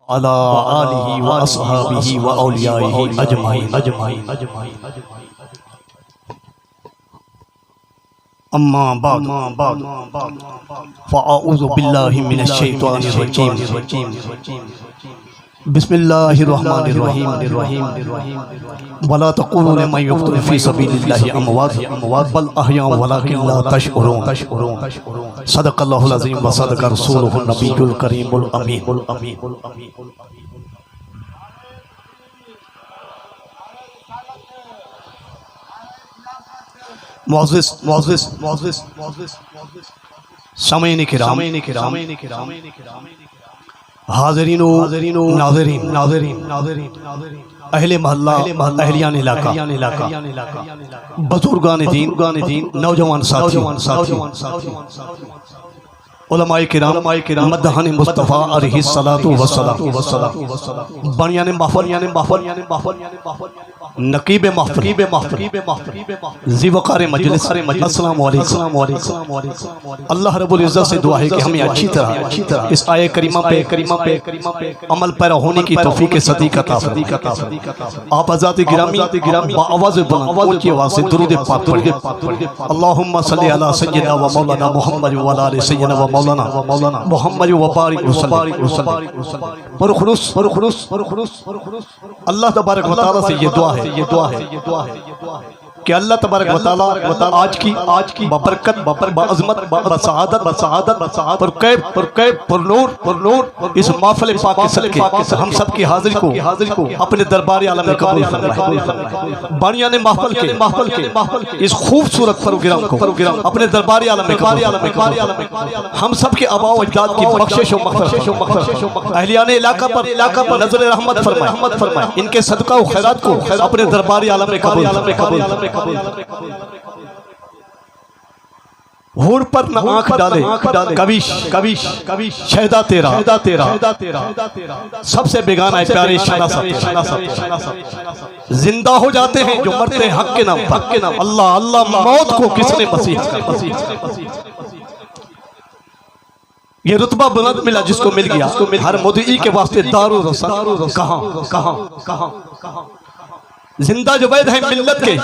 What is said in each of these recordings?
على آله وأصحابه وأوليائه أجمعين أما بعد فأعوذ بالله من الشيطان الرجيم بسم الله الرحمن الرحيم ولا تقولوا لمن يقتل في سبيل الله أموات بل أحياء ولكن لا تشعرون صدق الله العظيم وصدق رسوله النبي الكريم الأمين. معزز سامعین کرام، حاضرین و ناظرین، اہل محلہ، اہلیان علاقہ، بزرگان دین، نوجوان ساتھی، علماء کرام، مدحان مصطفیٰ علیہ السلام، بانیان محفل، نقیب محفل، ذی وقار مجلس، السلام علیکم. اللہ رب العزت سے دعا ہے کہ ہمیں اچھی طرح اس آیہ کریمہ پہ عمل پیرا ہونے کی توفیق صدیق عطا فرمائے. آپ حضرات گرامی بآواز بلند اونچی آواز سے درود پاک پڑھیں. اللہم صلی علی سیدنا و مولانا محمد و علی آل سیدنا و مولانا محمد و بارک وسلم. پرخلوص اللہ تبارک و تعالی سے یہ دعا ہے کہ اللہ تبارک و تعالی آج کی ببرکت، بعظمت، بسعادت، پر نور اس محفل پاک کے صدقے ہم سب کی حاضری کو اپنے دربار عالم میں قبول فرمائے. بانیان محفل کے اس خوبصورت پروگرام کو اپنے دربار عالم میں قبول، ہم سب کے آباء و اجداد کی بخشش و مغفرت، اہلیان علاقہ پر نظر رحمت فرمائے. ان کے صدقہ و خیرات کو اپنے دربار عالم میں قبول. ہور پر نہ آنکھ ڈالے کبیش شہدہ تیرا سب سے بیگانہ ہے پیارے شانا ساتھ. زندہ ہو جاتے ہیں جو مرتے ہیں حق کے نام. اللہ موت کو کس نے مسیح. یہ رتبہ بلند ملا جس کو مل گیا ہر مدعی کے واسطے دارو رسا. کہاں زندہ جو وید ہیں ملت کے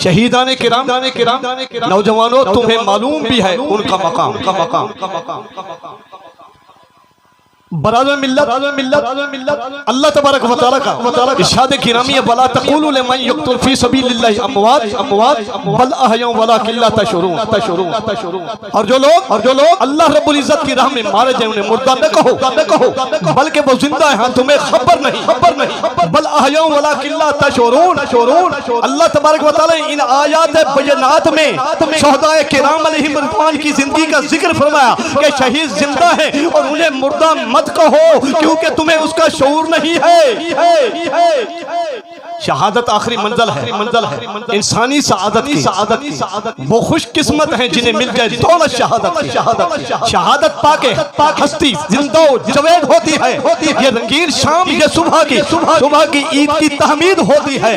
شہیدان کرام، نوجوانوں تمہیں معلوم بھی ہے ان کا مقام. برادر ملت اللہ تبارک و تعالیٰ کا ارشاد گرامی ہے وَلَا تَقُولُوا لِمَنْ يُقْتَلُ فِي سَبِيلِ اللَّهِ أَمْوَاتٌ بَلْ أَحْيَاءٌ وَلَكِنْ لَا تَشْعُرُونَ. اور جو لوگ اللہ رب العزت کی راہ میں مارے جائیں انہیں مردہ نہ کہو بلکہ وہ زندہ ہیں، تمہیں خبر نہیں. بل أحْيَاءٌ وَلَكِنْ لَا تَشْعُرُونَ. اللہ تبارک و تعالیٰ ان آیات بینات میں شہداء کرام علیہم رضوان کی زندگی کا ذکر فرمایا کہ شہید زندہ ہیں اور انہیں مردہ مت کہو کیونکہ تمہیں اس کا شعور نہیں ہے. شہادت آخری منزل ہے انسانی سعادت کی. وہ خوش قسمت ہیں جنہیں مل جائے دولت شہادت پاک ہستی زندہ جوید ہوتی ہے. یہ رنگین شام یہ صبح کی عید کی تحمید ہوتی ہے.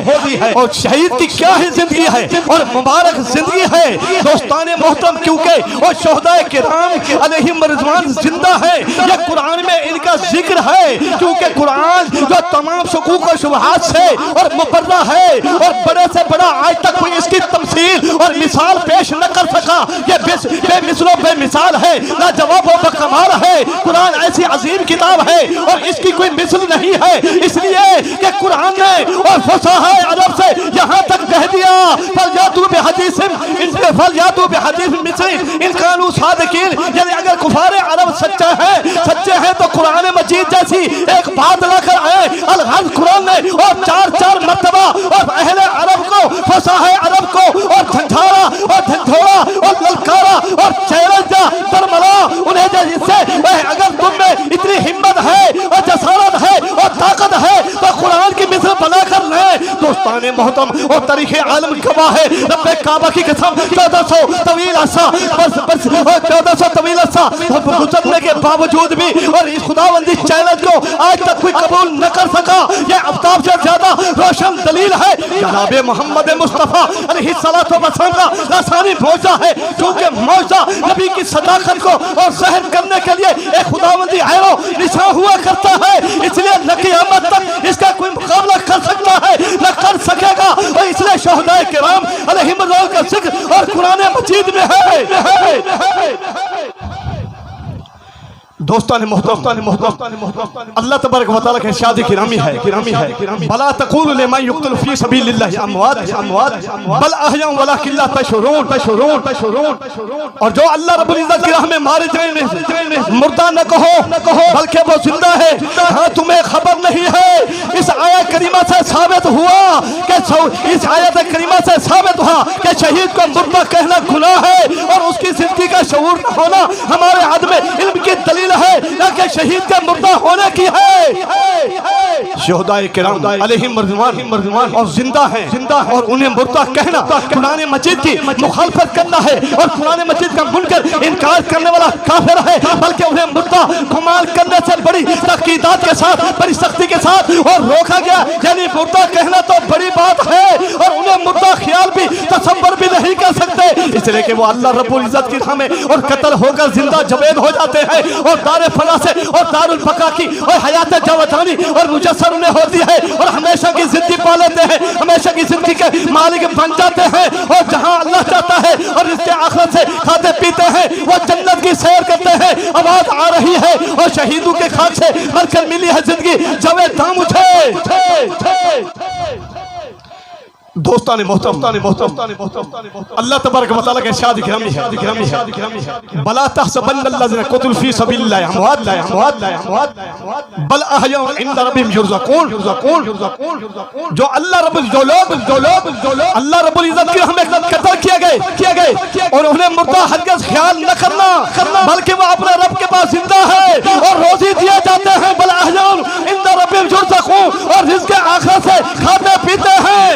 اور شہید کی کیا ہی زندگی ہے اور مبارک زندگی ہے دوستان محترم، کیونکہ وہ شہداء کرام علیہم رضوان زندہ ہے. یہ قرآن میں ان کا ذکر ہے کیونکہ قرآن جو تمام شکوک و شبہات سے اور مبرہ ہے اور بڑے سے بڑا آج تک کوئی اس کی تمثیل اور مثال پیش نہ کر سکا. یہ بے مثل و بے مثال ہے، لا جواب و بکمال ہے. قرآن ایسی عظیم کتاب ہے اور اس کی کوئی مثل نہیں ہے، اس لیے کہ قرآن نے اور فصاحہ عرب سے یہاں تک کہہ دیا فَلْيَأْتُوا بِحَدِيثٍ مِثْلِهِ إِن كَانُوا صَادِقِينَ. یعنی اگر کفار عرب سچے ہیں تو قرآن مجید جیسی ایک بات لا کر آئے. الغرض قرآن نے اور چار مرتبہ اور اہل عرب کو، فصاحہ عرب کو اور جھنجھارا اور جھنجھوڑا اور للکارا اور چیلنجا درملا انہیں جس سے اگر تم میں اتنی ہمت ہے اور جسارت ہے اور طاقت ہے تو قرآن کی مثل بنا کر لیں. دوستان محترم اور تاریخ عالم گواہ ہے رب کعبہ کی قسم 1400 طویل عرصہ گزرنے کے باوجود بھی اور اس خداوندی چیلنج کو آج تک کوئی قبول نہ کر سکا. یہ آفتاب سے زیادہ روشن دلیل ہے جناب محمد مصطفیٰ علیہ السلام کا لسانی موجزہ ہے، کیونکہ موجزہ نبی کی صداقت کو اور ظاہر کرنے کے لیے ایک خداوندی عین و نشان ہوا کرتا ہے، اس لیے نہ قیامت تک اس کا کوئی مقابلہ کر سکتا ہے نہ کر سکے گا، اور اس لیے شہداء کرام علیہم الرضوان کا ذکر اور قرآن مجید میں ہے۔ دوستان محترم، اللہ تبارک و تعالیٰ کے ارشاد گرامی ہے، بلا تقولوا لمن يقتل في سبيل الله اموات بل احیاء ولکن لا تشعرون، اور جو اللہ رب العزت کی راہ میں مارے جائیں مردہ نہ کہو بلکہ وہ زندہ ہے۔ ہاں تمہیں خبر نہیں ہے، اس آیت کریمہ سے ثابت ہوا کہ شہید کو مردہ کہنا گناہ ہے، اور اس کی زندگی کا شعور نہ ہونا ہمارے عدم علم کی دلیل ہے، لیکن شہید کے مردہ ہونے کی ہے۔ شہداء کرام علیہم الرضوان اور زندہ ہیں، اور انہیں مردہ کہنا قرآن مجید کی مخالفت کرنا ہے، اور قرآن مجید کا منکر انکار کرنے والا کافر ہے، بلکہ انہیں مردہ گمان کرنے سے بڑی تاکیدات کے ساتھ، بڑی سختی کے ساتھ اور روکا گیا، یعنی مردہ کہنا تو بڑی بات ہے، اور انہیں مردہ خیال بھی تصور بھی نہیں کر سکتے، اس لیے کہ وہ اللہ رب العزت کی راہ میں اور قتل ہو کر زندہ جوید ہو جاتے ہیں، اور دار فنا سے اور دار البقا کی اور حیات جاودانی اور مجسر انہیں ہوتی ہے، اور ہمیشہ کی زندگی پا لیتے ہیں، ہمیشہ کی زندگی کے مالک بن جاتے ہیں، اور جہاں اللہ چاہتا ہے اور اس کے آخرت سے کھاتے پیتے ہیں، وہ جنت کی سیر کرتے ہیں۔ آواز آ رہی ہے، اور شہیدوں کے خاک سے مر کر ملی ہے زندگی، جاوید دام اٹھے۔ دوستان محترم، اللہ تبارک و تعالیٰ کے ارشاد گرامی ہے، بلا تحسبن الذین قتلوا فی سبیل اللہ اموات بل احیاء عند ربہم یرزقون، جو لوگ اللہ رب العزت کی راہ میں قتل کیے گئے اور انہیں مردہ ہرگز خیال نہ کرنا، بلکہ وہ اپنے رب کے پاس زندہ ہے اور روزی دیے جاتے ہیں، بل احیاء عند ربہم یرزقون، اور رزق آخرت سے کھاتے پیتے ہیں۔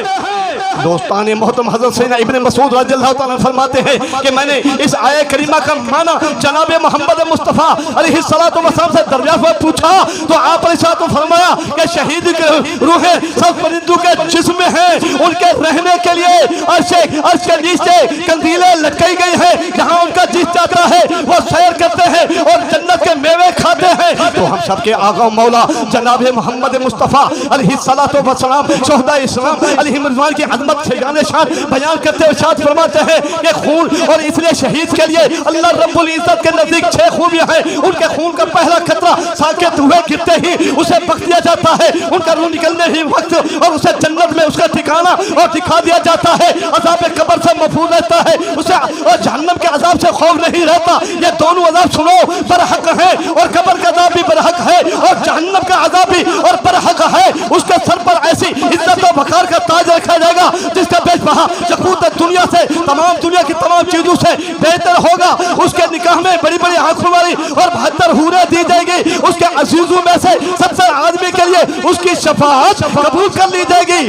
دوستان محترم، حضرت سیدنا ابن مسعود رضی اللہ تعالیٰ فرماتے ہیں کہ میں نے اس آیت کریمہ کا معنی جناب محمد مصطفیٰ علیہ السلام سے دریافت میں پوچھا، تو آپ علیہ السلام فرمایا کہ شہید کی روحیں سب پرندوں کے جسم میں ہیں، ان کے رہنے کے لیے عرش کے نیچے کندیلیں لٹکائی گئی ہیں، جہاں ان کا جس چاہتا ہے وہ سیر کرتے ہیں اور جنت کے میوے کھاتے ہیں۔ تو ہم سب کے آقا مولا جناب محمد مصطفیٰ علیہ السلام شہداء اسلام علیہم الرضوان کی عظمت سے شان بیان کرتے ہوئے ارشاد فرماتے ہیں کہ خون، اور اس لیے شہید کے لیے اللہ رب العزت کے نزدیک 6 خوبیاں ہیں۔ ان کے خون کا پہلا قطرہ ساکت ہوئے گرتے ہی اسے بخش دیا جاتا ہے، ان کا روح نکلنے ہی وقت اور اسے جنت میں اس کا ٹھکانہ اور دکھا دیا جاتا ہے، عذاب قبر سے محفوظ رہتا ہے، اسے اور جہنم کے عذاب سے خوف نہیں رہتا۔ یہ دونوں عذاب سنو برحق ہیں، اور قبر کا عذاب بھی برحق ہے، اور جہنم کا عذاب بھی اور برحق ہے۔ اس کے سر پر ایسی عزت و وقار کا تاج رکھا جائے گا جس کا بیش بہا یاقوت دنیا سے، تمام دنیا کی تمام چیزوں سے بہتر ہوگا۔ اس کے نکاح میں بڑی بڑی آنکھوں والی اور 72 حوریں دی جائے گی، اس کے عزیزوں میں سے سب سے آدمی کے لیے اس کی شفاعت قبول کر لی جائے گی۔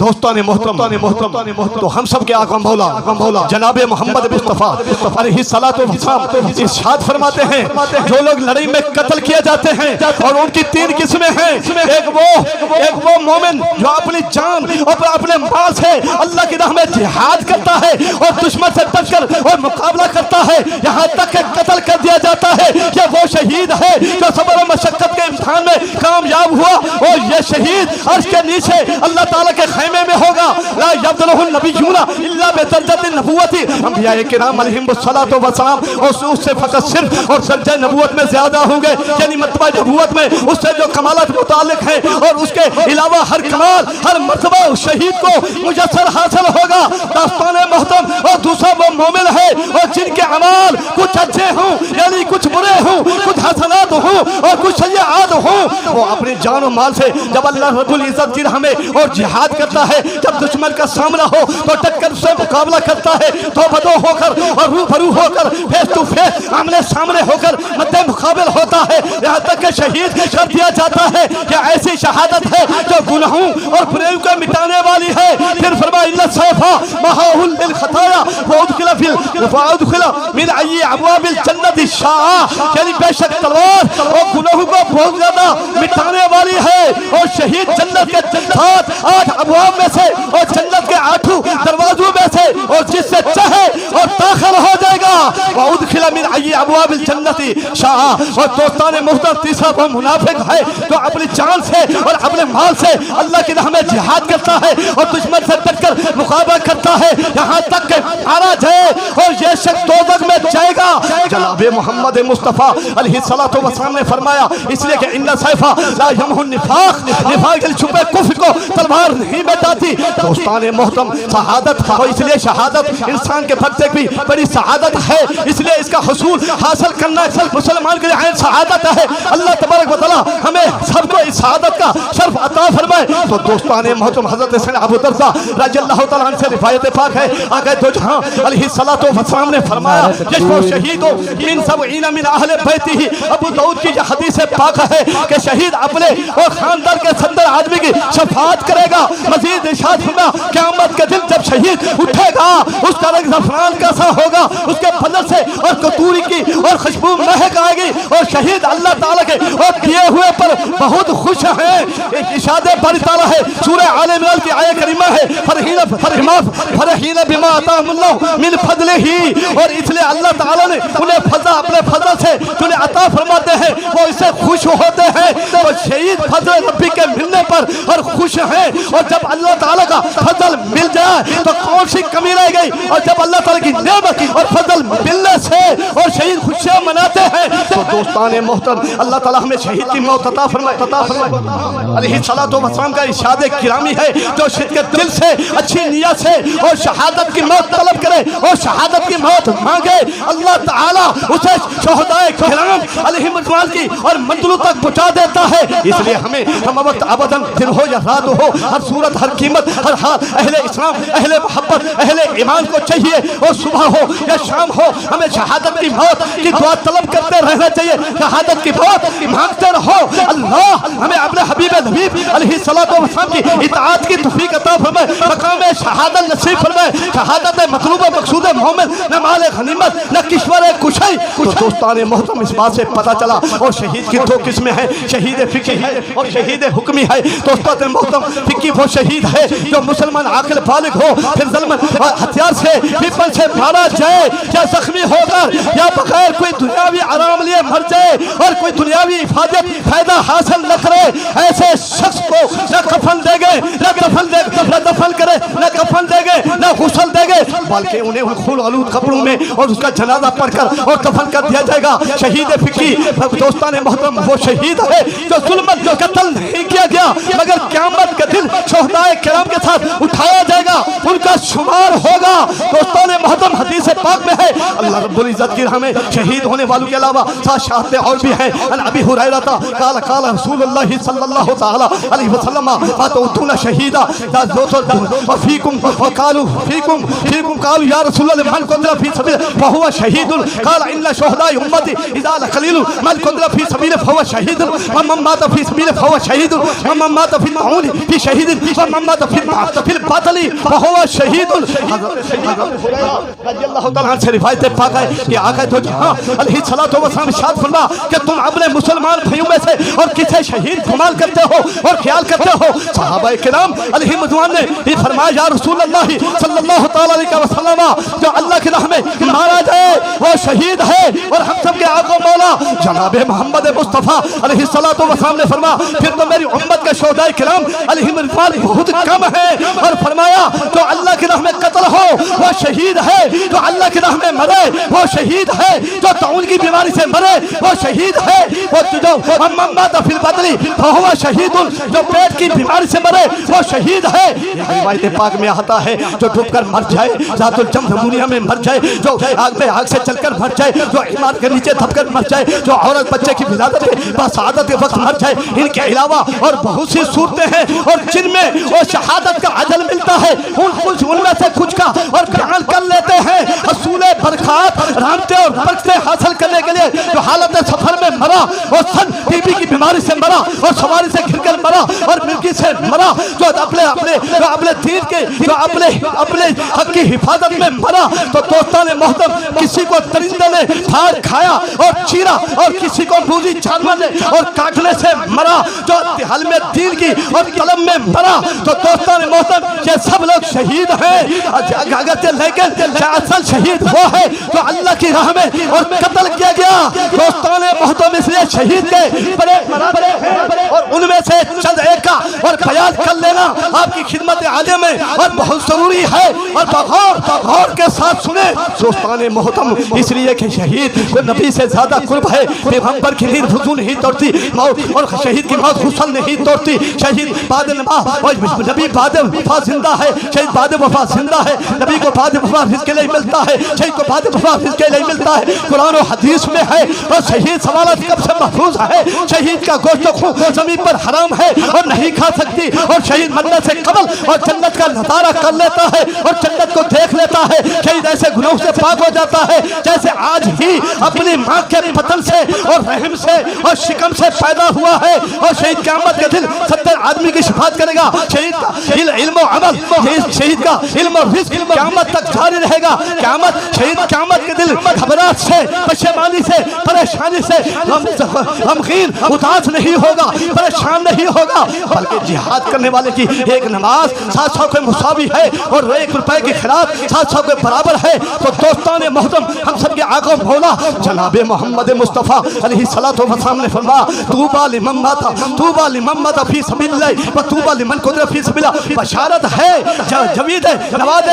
دوستان محترم، تو ہم سب کے آقا مولا جناب محمد مصطفیٰ علیہ السلام ارشاد فرماتے ہیں، جو لوگ لڑائی میں قتل کیے جاتے ہیں، اور ان کی 3 قسمیں ہیں، ایک وہ مومن جو اپنی جان اور اپنے مال سے اللہ کی راہ میں جہاد کرتا ہے اور دشمن سے ڈٹ کر اور مقابلہ کرتا ہے، یہاں تک کہ قتل کر دیا جاتا ہے۔ یہ وہ شہید ہے جو صبر و مشقت کے امتحان میں کامیاب ہوا، اور یہ شہید عرش کے نیچے اللہ تعالیٰ کے خیمے میں ہوگا۔ لا یبدلہ النبیون الا بدرجۃ النبوۃ، انبیاء کرام علیہم السلام اس سے فقط صرف اور درجہ نبوت میں زیادہ ہوں گے، یعنی مرتبہ نبوت میں اس سے جو کمالات متعلق ہیں، اور اس کے علاوہ ہر کمال ہر مرتبہ شہید کو مجسر حاصل ہوگا۔ داستان محترم، اور دوسرا وہ مومن ہے اور جن کے اعمال کچھ اچھے ہوں، یعنی کچھ برے ہوں، کچھ حسنات ہوں اور کچھ سیئات ہوں، وہ اپنی جان و مال سے جب اللہ رب العزت کی راہ میں اور جہاد کرتا ہے، جب دشمن کا سامنا ہو تو ڈٹ کر اس سے مقابلہ کرتا ہے، تو بدو ہو کر اور روبرو ہو کر فیس ٹو فیس آمنے سامنے ہو کر مد مقابل ہوتا ہے، یہاں تک کہ شہید کر دیا جاتا ہے۔ یہ ایسی شہادت ہے جو گناہوں اور برائیوں کو مٹانے والی ہے۔ پھر فرمایا ان السیف محو للخطایا وادخل من ای ابواب الجنت شاء، یعنی بے شک تلوار اور گناہوں کو بہت زیادہ مٹانے والی ہے، اور شہید جنت کے 7-8 ابواب میں سے اور جنت کے 8 دروازوں میں سے اور جس سے چاہے اور داخل ہو جائے گا وَأُدْخِلَ مِنْ أَيِّ أَبْوَابِ الْجَنَّةِ شَاءَ۔ اور دوستان محترم تیسرا وہ منافق ہے جو اپنی جان سے اور اپنے مال سے اللہ کی راہ میں جہاد کرتا ہے اور دشمن سے ڈٹ کر مقابلہ کرتا ہے یہاں تک کہ مارا جائے اور یہ شخص دوزخ میں جائے گا۔ جناب محمد مصطفیٰ علیہ السلام نے فرمایا اس لیے کہ ان سیفا لا یمحو النفاق، نفاق کے چھپے کفر کو تلوار نہیں مٹاتی۔ دوستان محترم شہادت اور اس لیے شہادت انسان کے فرد سے بھی بڑی سعادت ہے، اس لیے اس کا حصول حاصل کرنا مسلمان کے لیے عین سعادت ہے۔ اللہ تبارک و تعالی ہمیں سب کو اس سعادت کا شرف عطا فرمائے۔ تو دوستان محترم حضرت سیدنا ابو درداء رضی اللہ تعالیٰ عنہ سے روایت پاک ہے آقا دو جہاں علیہ السلام نے فرمایا یشفع شہید من 70 من اہل بیتہ۔ ابو داؤد کی یہ حدیث پاک ہے کہ شہید اپنے اور خاندان کے 70 آدمی کی شفاعت کرے گا۔ مزید ارشاد فرمایا قیامت کے دن جب شہید اٹھے گا اس کا رنگ زعفران کیسا ہوگا، اس کے بدن سے اور کتوری کی اور خوشبو مہک آئے گی اور شہید اللہ تعالیٰ کے اور دیے ہوئے پر بہت خوش ہیں۔ ایک ارشاد باری تعالیٰ ہے سورہ آل عمران کی آیت کریمہ ہے فرحین بما آتاہم اللہ من فضلہ، اور اس لیے اللہ تعالیٰ نے انہیں فضل اپنے فضل سے جنہیں عطا فرماتے ہیں وہ اس سے خوش ہوتے ہیں۔ تو شہید فضل ربی کے ملنے پر اور خوش ہیں، اور جب اللہ تعالیٰ کا فضل مل جائے تو کون سی کمی رہ گئی، اور جب اللہ تعالیٰ کی نعمت اور فضل ملنے سے اور شہید خوشیاں مناتے ہیں۔ تو دوستان محترم اللہ تعالیٰ ہمیں شہید کی موت عطا فرمائے۔ علیہ السلام کا ارشاد گرامی ہے جو شہید کے دل سے اچھی نیت سے اور شہادت کی موت طلب کرے اور شہادت کی موت مانگے اللہ تعالیٰ اسے شہدائے کرام علیہ رضوان کی اور منزلوں تک پہنچا دیتا ہے۔ اس لیے ہم وقت ابداً دن ہو یا رات ہو ہر صورت ہر قیمت ہر حال اہل اسلام اہل محبت اہل ایمان کو چاہیے اور صبح ہو یا شام ہو ہمیں شہادت کی موت کی دعا طلب کرتے رہنا چاہیے، شہادت کی موت مانگتے رہو۔ اللہ ہمیں اپنے حبیب نبی علیہ السلام کی اطاعت کی توفیق عطا فرمائے، مقام شہادت نصیب فرمائے۔ شہادت مطلوب و مقصود مومن نہ مال غنیمت نہ کشور کشائی۔ تو دوستان محترم اس بات سے پتہ چلا اور شہید کی دو قسمیں ہیں، شہید فقہی ہے اور شہید حکمی ہے۔ دوستان محترم فقہی وہ شہید ہے جو مسلمان عاقل بالغ ہو پھر ظلم ہتھیار سے پیپل سے مارا جائے یا زخمی ہو کر یا بغیر کوئی دنیاوی آرام لیے مر جائے اور کوئی دنیاوی حفاظت فائدہ حاصل نہ کرے، ایسے شخص کو نہ کفن دے گے نہ دفن کرے نہ کفن دے گے نہ غسل دے گے، بلکہ انہیں خون آلود قبروں میں اور اس کا جنازہ پڑھ کر اور دفن کر دیا جائے گا۔ شہید فقہی دوستان محترم وہ شہید ہے جو ظلمت جو قتل نہیں کیا گیا مگر قیامت کے دن شہدائے کرام کے ساتھ اٹھایا جائے گا، ان کا شمار ہوگا۔ دوستان محترم حدیث پاک میں ہے اللہ رب العزت کی راہ میں شہید ہونے والوں کے علاوہ ساتھ شہادتیں اور بھی ہیں۔ ان ابی ہریرہ قال قال رسول اللہ صلی اللہ تعالی علیہ وسلم فاتونا شہیدا وفیکم وقالوا فیکم قالوا یا رسول اللہ من قتل فی سبیل فهو شہید قال ان شهداء امتی اذا لقلیل من قتل فی سبیل فهو شہید ومن مات فی سبیل فهو شہید ومن مات فی الطاعون فی شہید ومن مات فی الباطل فهو شہید۔ رضی اللہ تعالیٰ عنہ سے روایت پاک ہے کہ آقا تو جہاں علیہ السلام ارشاد فرما کہ تم اپنے مسلمان بھائیوں میں سے اور کسے شہید گمان کرتے ہو اور خیال کرتے ہو؟ صحابہ کرام علیہ رضوان نے یہ فرمایا یا رسول اللہ صلی اللہ تعالیٰ علیہ وسلم جو اللہ کی راہ میں مارا جائے وہ شہید ہے اور ہم سب کے آقا مولا جناب محمد مصطفیٰ علیہ السلام نے فرمایا پھر تو میری امت کے شہداء کرام علیہ رضوان بہت کم ہے، اور فرمایا جو اللہ کی راہ میں قتل ہو وہ شہید ہے، جو اللہ کی راہ میں مرے وہ شہید ہے، جو طاعون کی بیماری سے مرے وہ شہید ہے، وہ جو مات فی البطن فهو شہید جو پیٹ کی بیماری سے مرے وہ شہید ہے۔ یہ روایت پاک میں آتا ہے جو ڈوب کر مر جائے، ذات الجم دنیا میں مر جائے، جو آگ میں آگ سے چل کر مر جائے، جو عمارت کے نیچے دب کر مر جائے، جو عورت بچے کی ولادت میں بسعادت کے وقت مر جائے، ان کے علاوہ اور بہت سی صورتیں ہیں اور جن میں وہ شہادت کا اجل ملتا ہے، ان میں سے کچھ کا اور بیان کر لیتے ہیں۔ اصول برکات رحمتیں اور برکتیں حاصل کرنے کے لیے جو حالت سفر میں مرا اور سن ٹی بی کی بیماری سے مرا اور سواری سے گر کر مرا اور مرغی سے مرا، جو اپنے دین کے جو اپنے حق کی حفاظت میں مرا، تو دوستان محترم کسی کو درندے نے پھاڑ کھایا اور چیرا اور کسی کو موذی جانور نے اور کاٹنے سے مرا، جو حلم دین کی اور طلب میں مرا، تو دوستان محترم یہ سب لوگ شہید ہیں، لیکن اصل شہید وہ ہے جو اللہ کی راہ میں اور قتل کیا گیا۔ دوستان محترم اس لیے شہید کے بڑے اور ان میں سے چند ایک کا اور بیان کر لینا آپ کی خدمت عالیہ میں اور بہت ضروری ہے، اور غور کے ساتھ سنیں دوستان محترم، اس لیے کہ شہید وہ نبی سے زیادہ قرب ہے، پیغمبر کی نیند وضو نہیں توڑتی اور شہید کی موت غسل نہیں توڑتی، شہید بعد نماز اور نبی بعد وفات زندہ ہے، شہید بعد وفات زندہ ہے، نبی کو بعد وفات رزق کے لیے ملتا ہے، شہید کو بعد وفات رزق کے لیے ملتا ہے، قرآن و حدیث میں ہے، اور شہید سوالات کب سے محفوظ ہے، شہید کا گوشت و خون زمین پر حرام ہے اور نہیں کھا سکتی، اور شہید مرنے سے قبل اور جنت کا نظارہ کر لیتا ہے اور جنت کو دیکھ لیتا ہے، شہید ایسے گناہوں سے پاک ہو جاتا ہے جیسے آج ہی اپنی ماں کے بطن سے اور رحم سے اور شکم سے پیدا ہوا ہے، اور شہید قیامت کے دن 70 آدمی کی شفاعت کرے گا، شہید کا علم و عمل، شہید کا علم و رزق قیامت تک جاری رہے گا، شہید قیامت کے دن گھبراہٹ سے، پشیمانی سے، پریشانی سے غمگین اداس نہیں ہوگا، پریشان نہیں ہوگا، بلکہ جہاد کرنے والے کی ایک نماز 700 کے مساوی ہے اور 1 روپے کے خلاف 700 کے برابر ہے۔ تو دوستان محترم ہم سب کے آقا مولا جناب محمد مصطفیٰ علیہ السلام نے فرمایا طوبیٰ لمن مات فی سبیل اللہ وطوبیٰ لمن قتل فی سبیل اللہ، بشارت ہے جوید نواد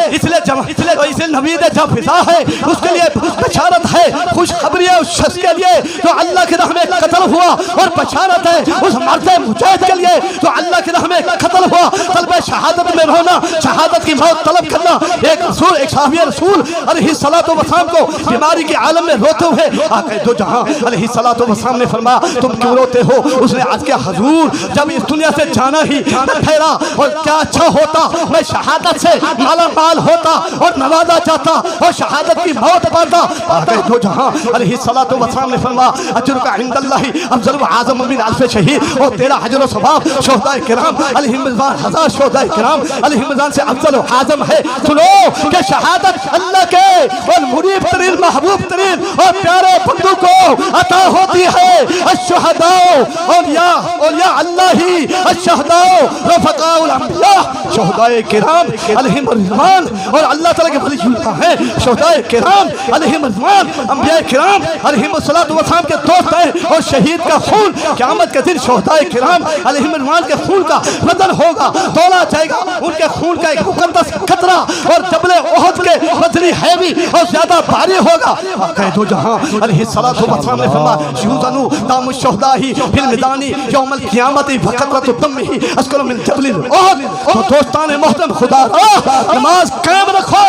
اس لیے نوید جب فضا ہے اس کے لیے بشارت ہے، خوشخبری ہے اس شخص کے لیے جو اللہ کی راہ میں قتل ہوا، اور بشارت ہے اس مرد مجاہد کے لیے جو اللہ کی راہ میں قتل ہوا، طلب شہادت میں رہنا، شہادت کی موت طلب کرنا۔ ایک صحابی رسول علیہ السلام کو بیماری کے عالم میں روتے ہوئے آقا دو جہاں علیہ السلام نے فرمایا تم کیوں روتے ہو؟ اس نے عرض کیا حضور جب اس دنیا سے جانا ہی ٹھہرا اور کیا اچھا ہوتا میں شہادت سے مالا مال ہوتا اور نوازا جاتا اور شہادت کی موت پاتا۔ آقا دو جہاں علیہ السلام نے فرمایا اجر کا عند اللہ افضل و اعظم من الف شہید، اور تیرا اجر و ثواب شہداء کرام علیہم رضوان 1000 شہداء کرام علیہم رضوان سے افضل و اعظم ہے۔ سنو کہ شہادت اللہ کے اور مریب ترین محبوب ترین اور پیارے بندوں کو عطا ہوتی ہے۔ الشہداء اولیاء اللہ ہی، الشہداء رفقاء الانبیاء، شہداء کرام علیہم رضوان اور اللہ تعالیٰ کے ولی اللہ ہیں، شہداء کرام علیہم رضوان انبیاء کرام علیہم السلام کے دوست ہیں، اور شہید کا خون قیامت کے دن شہداء کرام علیہم رضوان کے خون کا بدل ہوگا، تولا جائے گا، ان کے خون کا ایک مقدس قطرہ اور جبل احد کے بدنی ہیوی اور زیادہ بھاری ہوگا۔ آقا دو جہاں علیہ السلام نے فرمایا یوزنو دام الشہداء فی المیدان یوم القیامت بکثرۃ دمہ اسکل من جبل احد۔ تو دوستان محترم خدا را نماز قائم رکھو،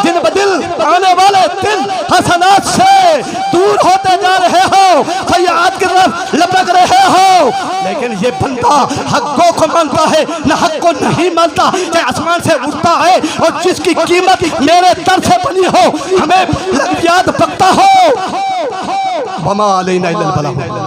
دن بدل آنے والے دن حسنات سے دور ہوتے جا رہے ہو، سیئات کی طرف لپک رہے ہو، لیکن یہ بندہ حقوں کو مانتا ہے نہ حق کو نہیں مانتا، چاہے آسمان سے اٹھتا ہے اور جس کی قیمت میرے در سے بنی ہو، ہمیں یاد بکتا ہو وما علینا الا البلاغ۔